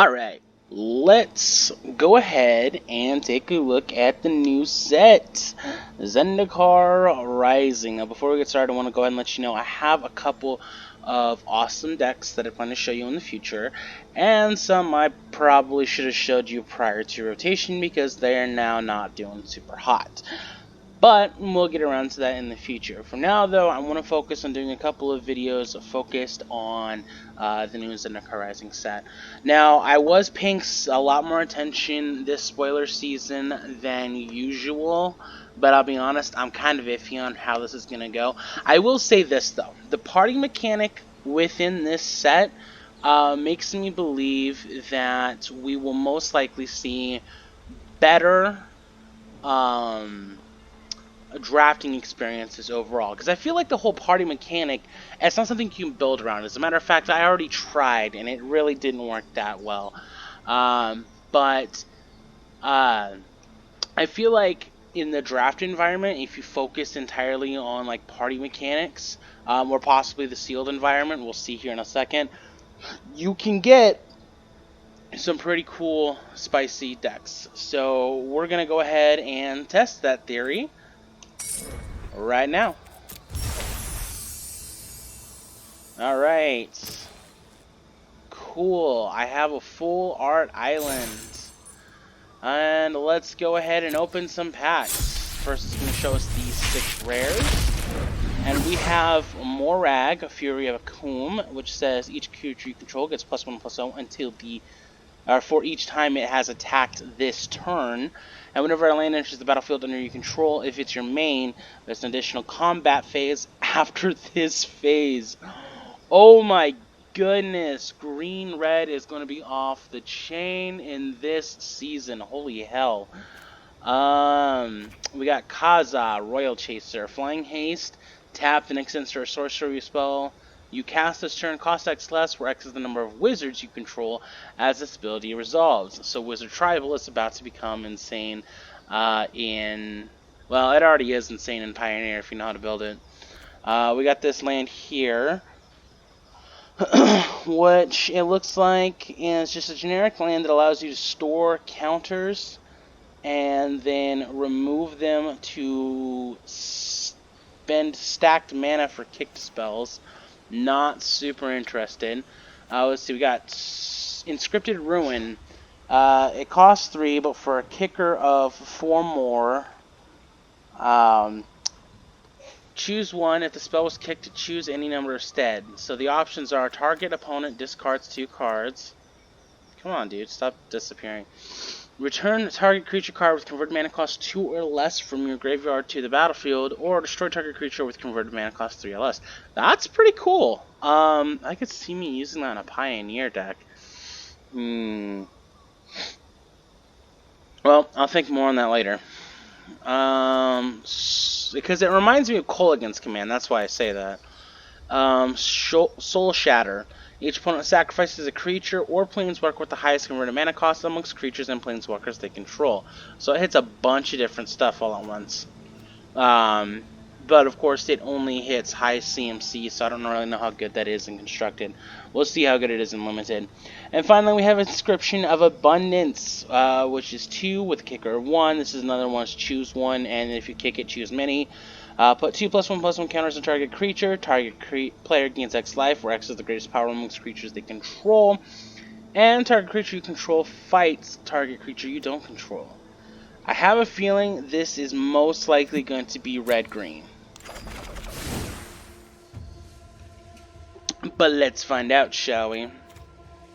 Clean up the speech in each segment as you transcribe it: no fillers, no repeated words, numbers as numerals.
Alright, let's go ahead and take a look at the new set, Zendikar Rising. Now, before we get started, I want to go ahead and let you know I have a couple of awesome decks that I plan to show you in the future, and some I probably should have showed you prior to rotation because they are now not doing super hot. But we'll get around to that in the future. For now, though, I want to focus on doing a couple of videos focused on the new Zendikar Rising set. Now, I was paying a lot more attention this spoiler season than usual, but I'll be honest, I'm kind of iffy on how this is going to go. I will say this, though. The party mechanic within this set makes me believe that we will most likely see better drafting experiences overall, because I feel like the whole party mechanic, it's not something you can build around. As a matter of fact, I already tried and it really didn't work that well. But I feel like in the draft environment, if you focus entirely on like party mechanics, or possibly the sealed environment, we'll see here in a second, you can get some pretty cool spicy decks. So we're gonna go ahead and test that theory right now. Alright. Cool. I have a full art island. And let's go ahead and open some packs. First it's going to show us these 6 rares. And we have Morag, a Fury of Akum, which says each creature you control gets +1/+0 until for each time it has attacked this turn. And whenever a land enters the battlefield under your control, if it's your main, there's an additional combat phase after this phase. Oh my goodness, green-red is going to be off the chain in this season. Holy hell. We got Kaza, Royal Chaser, Flying Haste, tap the next instant or sorcery spell you cast this turn, cost X less, where X is the number of wizards you control as this ability resolves. So Wizard Tribal is about to become insane well, it already is insane in Pioneer if you know how to build it. We got this land here, which it looks like is just a generic land that allows you to store counters and then remove them to spend stacked mana for kicked spells. Not super interested. Let's see, we got Inscripted Ruin. It costs 3, but for a kicker of 4 more, choose one. If the spell was kicked, choose any number instead. So the options are target opponent discards 2 cards. Come on, dude, stop disappearing. Return target creature card with converted mana cost 2 or less from your graveyard to the battlefield, or destroy target creature with converted mana cost 3 or less. That's pretty cool. I could see me using that in a Pioneer deck. Well, I'll think more on that later. Because it reminds me of Kolaghan's command, that's why I say that. Soul Shatter. Each opponent sacrifices a creature or planeswalker with the highest converted mana cost amongst creatures and planeswalkers they control. So it hits a bunch of different stuff all at once. But of course it only hits high CMC, so I don't really know how good that is in Constructed. We'll see how good it is in Limited. And finally we have Inscription of Abundance, which is 2 with a kicker of 1. This is another one, choose one, and if you kick it, choose many. Put 2 +1/+1 counters on target creature. Target player gains X life, where X is the greatest power amongst creatures they control. And target creature you control fights target creature you don't control. I have a feeling this is most likely going to be red-green. But let's find out, shall we?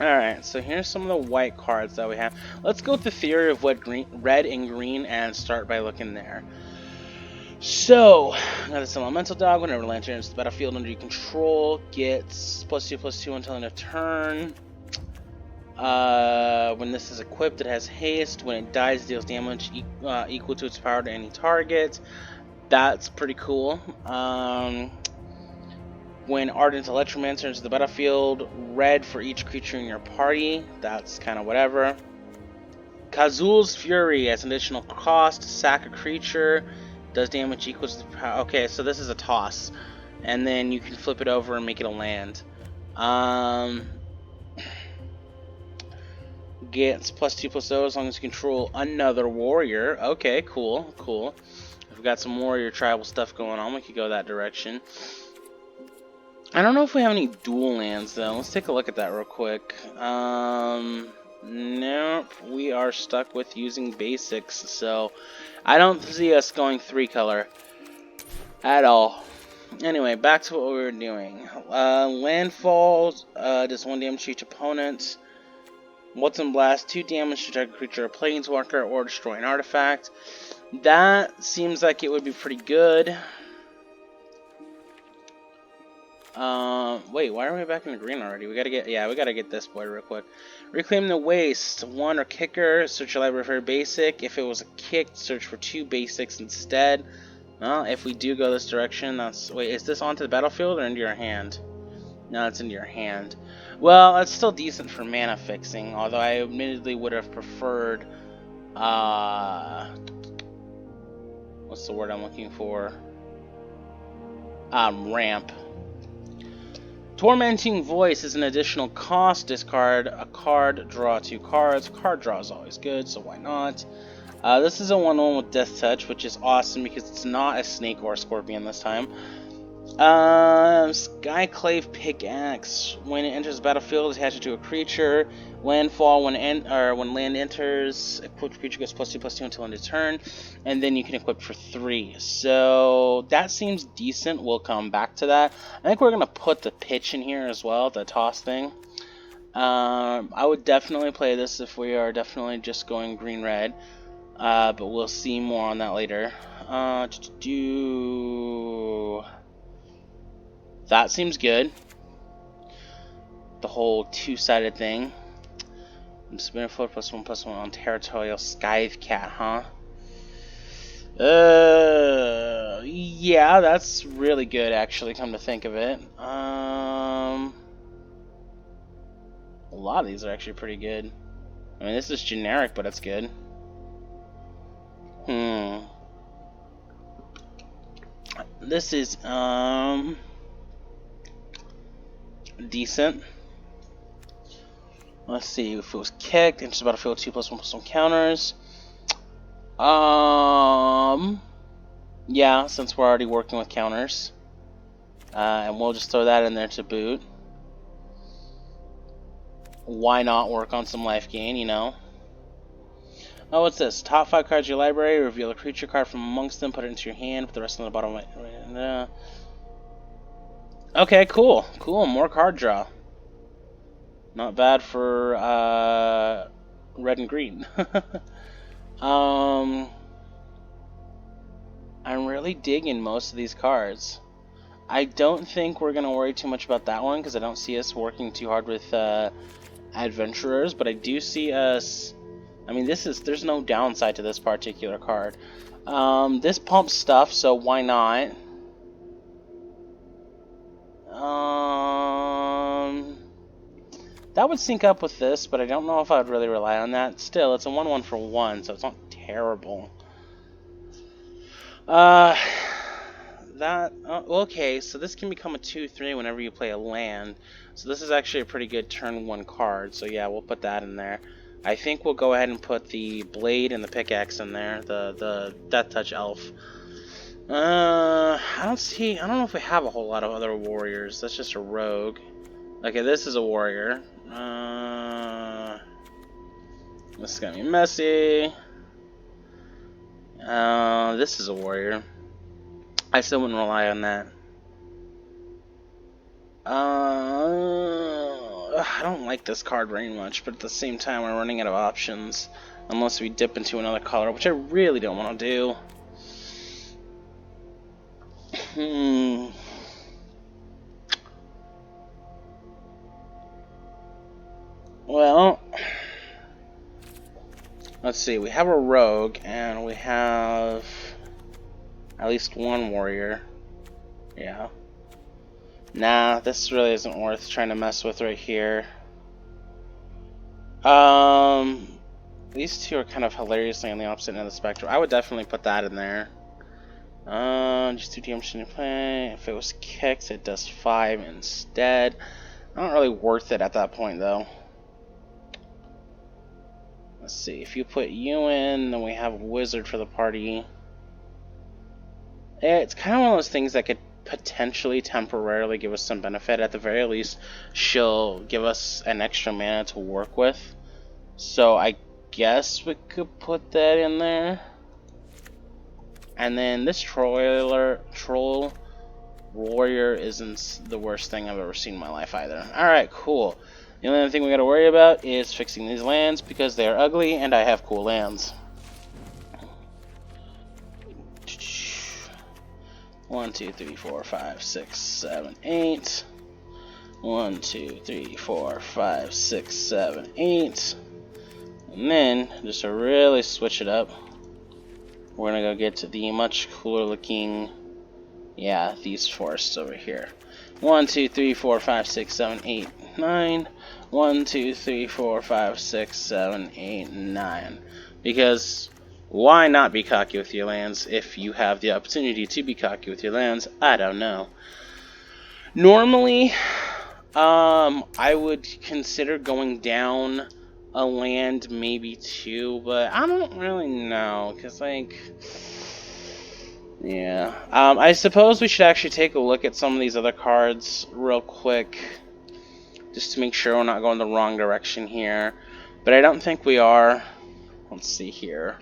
Alright, so here's some of the white cards that we have. Let's go with the theory of what red and green and start by looking there. So, got this Elemental Dog. Whenever land enters the battlefield under your control, gets +2/+2 until end of turn. When this is equipped, it has haste. When it dies, it deals damage equal to its power to any target. That's pretty cool. When Ardent Electromancer enters the battlefield, red for each creature in your party. That's kind of whatever. Kazul's Fury, as an additional cost, sack a creature. Does damage equals to power. Okay, so this is a toss, and then you can flip it over and make it a land. Gets +2/+0 as long as you control another warrior. Okay, cool, cool. We've got some warrior tribal stuff going on. We could go that direction. I don't know if we have any dual lands though. Let's take a look at that real quick. Nope. We are stuck with using basics, so I don't see us going 3-color at all. Anyway, back to what we were doing. Landfall does 1 damage to each opponent. Molten Blast, 2 damage to target creature, a planeswalker, or destroy an artifact. That seems like it would be pretty good. Wait, why are we back in the green already? We gotta get this boy real quick. Reclaim the Waste, 1 or kicker, search your library for a basic. If it was a kick, search for 2 basics instead. Well, if we do go this direction, that's... Wait, is this onto the battlefield or into your hand? No, it's into your hand. Well, that's still decent for mana fixing, although I admittedly would have preferred... what's the word I'm looking for? Ramp. Tormenting Voice is an additional cost. Discard a card, draw 2 cards. Card draw is always good, so why not? This is a 1/1 with Death Touch, which is awesome because it's not a snake or a scorpion this time. Skyclave Pickaxe. When it enters the battlefield, attach it to a creature. Landfall. When land enters, equipped creature gets +2/+2 until end of turn, and then you can equip for 3. So that seems decent. We'll come back to that. I think we're gonna put the pitch in here as well, the toss thing. I would definitely play this if we are definitely just going green-red, but we'll see more on that later. That seems good. The whole 2-sided thing. I'm spinning floor +1/+1 on territorial Scythe Cat, huh? Yeah, that's really good actually, come to think of it. A lot of these are actually pretty good. I mean, this is generic, but it's good. This is, decent. Let's see, if it was kicked, enters the battlefield 2 +1/+1 counters. Yeah, since we're already working with counters. And we'll just throw that in there to boot. Why not work on some life gain, you know? Oh, what's this? Top 5 cards of your library, reveal a creature card from amongst them, put it into your hand, put the rest on the bottom right. Okay, cool. Cool, more card draw. Not bad for red and green. I'm really digging most of these cards. I don't think we're gonna worry too much about that one because I don't see us working too hard with adventurers, but I do see us. I mean, there's no downside to this particular card. This pumps stuff, so why not? That would sync up with this, but I don't know if I would really rely on that. Still, it's a 1/1 for 1, so it's not terrible. Okay, so this can become a 2/3 whenever you play a land. So this is actually a pretty good turn 1 card, so yeah, we'll put that in there. I think we'll go ahead and put the blade and the pickaxe in there, the Death Touch elf. I don't know if we have a whole lot of other warriors. That's just a rogue. Okay, this is a warrior. This is gonna be messy. This is a warrior. I still wouldn't rely on that. I don't like this card very much, but at the same time we're running out of options. Unless we dip into another color, which I really don't want to do. Well, let's see. We have a rogue, and we have at least one warrior. Yeah. Nah, this really isn't worth trying to mess with right here. These two are kind of hilariously on the opposite end of the spectrum. I would definitely put that in there. Just 2 damage to play. If it was kicked, it does 5 instead. Not really worth it at that point, though. Let's see, if you put you in, then we have a wizard for the party. It's kind of one of those things that could potentially temporarily give us some benefit. At the very least, she'll give us an extra mana to work with. So I guess we could put that in there. And then this troll warrior isn't the worst thing I've ever seen in my life either. Alright, cool. The only other thing we gotta worry about is fixing these lands because they are ugly and I have cool lands. 1, 2, 3, 4, 5, 6, 7, 8. 1, 2, 3, 4, 5, 6, 7, 8. And then, just to really switch it up, we're gonna go get to the much cooler looking, yeah, these forests over here. 1, 2, 3, 4, 5, 6, 7, 8, 9. 1, 2, 3, 4, 5, 6, 7, 8, 9. Because why not be cocky with your lands if you have the opportunity to be cocky with your lands? I don't know. Normally, I would consider going down a land, maybe two, but I don't really know, because, like, yeah. I suppose we should actually take a look at some of these other cards real quick, just to make sure we're not going the wrong direction here. But I don't think we are. Let's see here.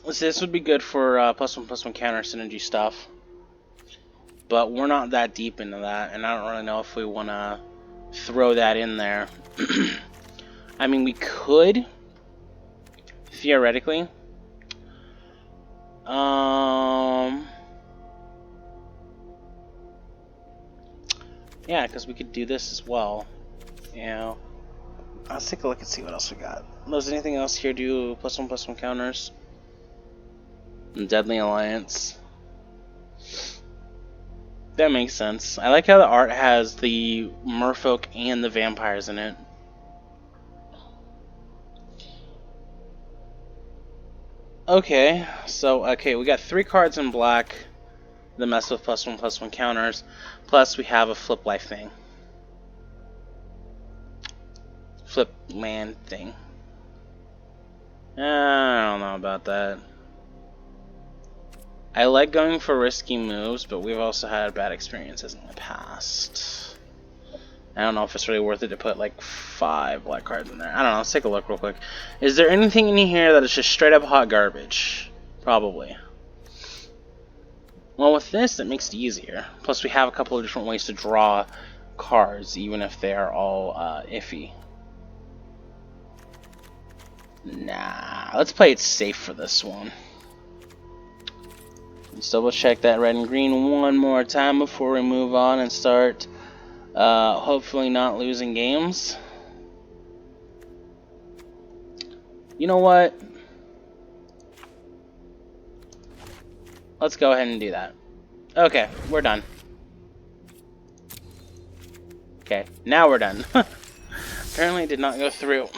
This would be good for +1/+1 counter synergy stuff. But we're not that deep into that, and I don't really know if we want to throw that in there. I mean, we could, theoretically. Yeah, because we could do this as well. You know, let's take a look and see what else we got. Does anything else here do +1/+1 counters? Deadly Alliance. That makes sense. I like how the art has the merfolk and the vampires in it. Okay, so we got 3 cards in black that mess with +1/+1 counters, plus we have a flip life thing. Flip land thing. I don't know about that. I like going for risky moves, but we've also had bad experiences in the past. I don't know if it's really worth it to put like 5 black cards in there. I don't know, let's take a look real quick. Is there anything in here that is just straight up hot garbage? Probably. Well, with this, it makes it easier. Plus, we have a couple of different ways to draw cards, even if they are all iffy. Nah, let's play it safe for this one. Let's double check that red and green one more time before we move on and start hopefully not losing games. You know what? Let's go ahead and do that. Okay, we're done. Okay, now we're done. Apparently it did not go through.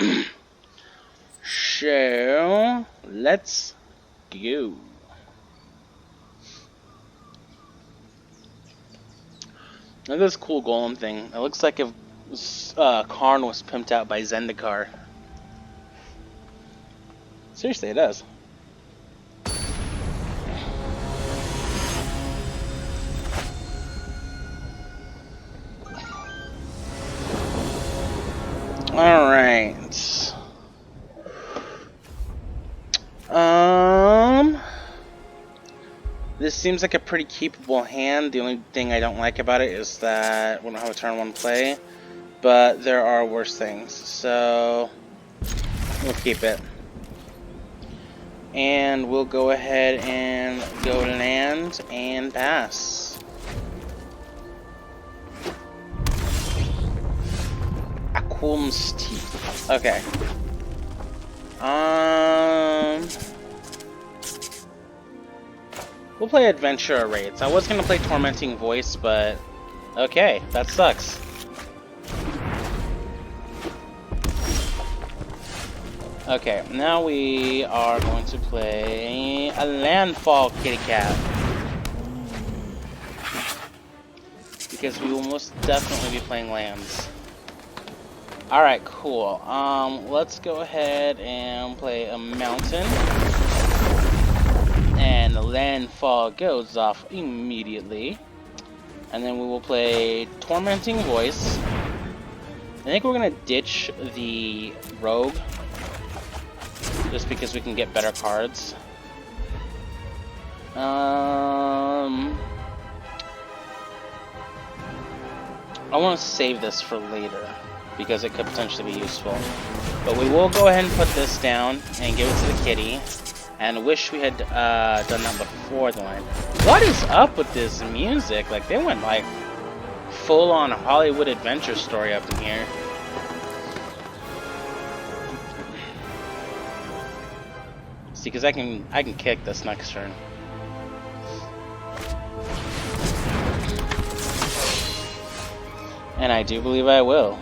So, let's go. Look at this cool golem thing. It looks like if Karn was pimped out by Zendikar. Seriously, it does. Alright. This seems like a pretty capable hand. The only thing I don't like about it is that we don't have a turn 1 play. But there are worse things. So we'll keep it. And we'll go ahead and go land and pass. Aquum's Teeth. Okay. We'll play Adventure Raids. I was gonna play Tormenting Voice, but okay, that sucks. Okay, now we are going to play a Landfall Kitty Cat. because we will most definitely be playing lands. Alright, cool. Let's go ahead and play a mountain. And the landfall goes off immediately. And then we will play Tormenting Voice. I think we're gonna ditch the Rogue, just because we can get better cards. I want to save this for later, because it could potentially be useful. But we will go ahead and put this down and give it to the kitty. And wish we had done that before the line. What is up with this music? Like, they went like full-on Hollywood adventure story up in here. See, because I can kick this next turn. And I do believe I will.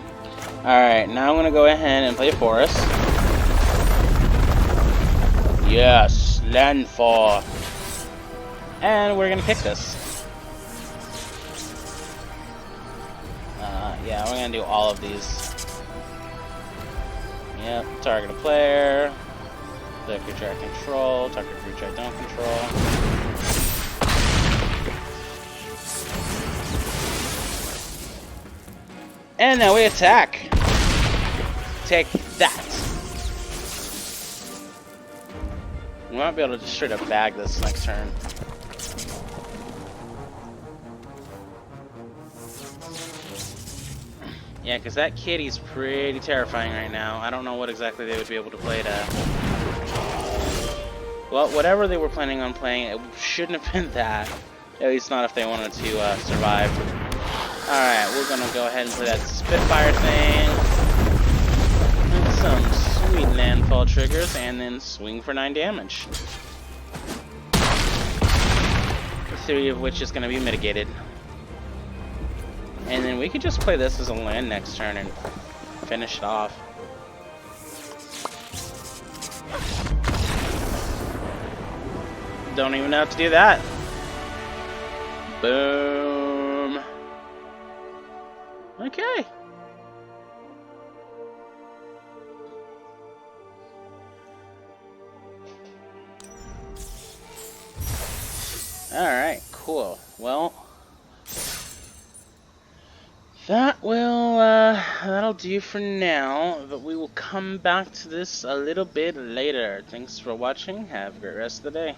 Alright, now I'm gonna go ahead and play Forest. Yes, landfall. And we're gonna kick this. Yeah, we're gonna do all of these. Yep, target a player. The creature I control, target a creature I don't control. And now we attack. Take that. We might be able to just straight up bag this next turn. Yeah, because that kitty's pretty terrifying right now. I don't know what exactly they would be able to play to... Well, whatever they were planning on playing, it shouldn't have been that. At least not if they wanted to survive. Alright, we're gonna go ahead and play that Spitfire thing. And some sweet landfall triggers, and then swing for 9 damage. 3 of which is gonna be mitigated. And then we could just play this as a land next turn and finish it off. Don't even have to do that. Boom. Okay. Alright, cool. Well, that'll do for now, but we will come back to this a little bit later. Thanks for watching. Have a great rest of the day.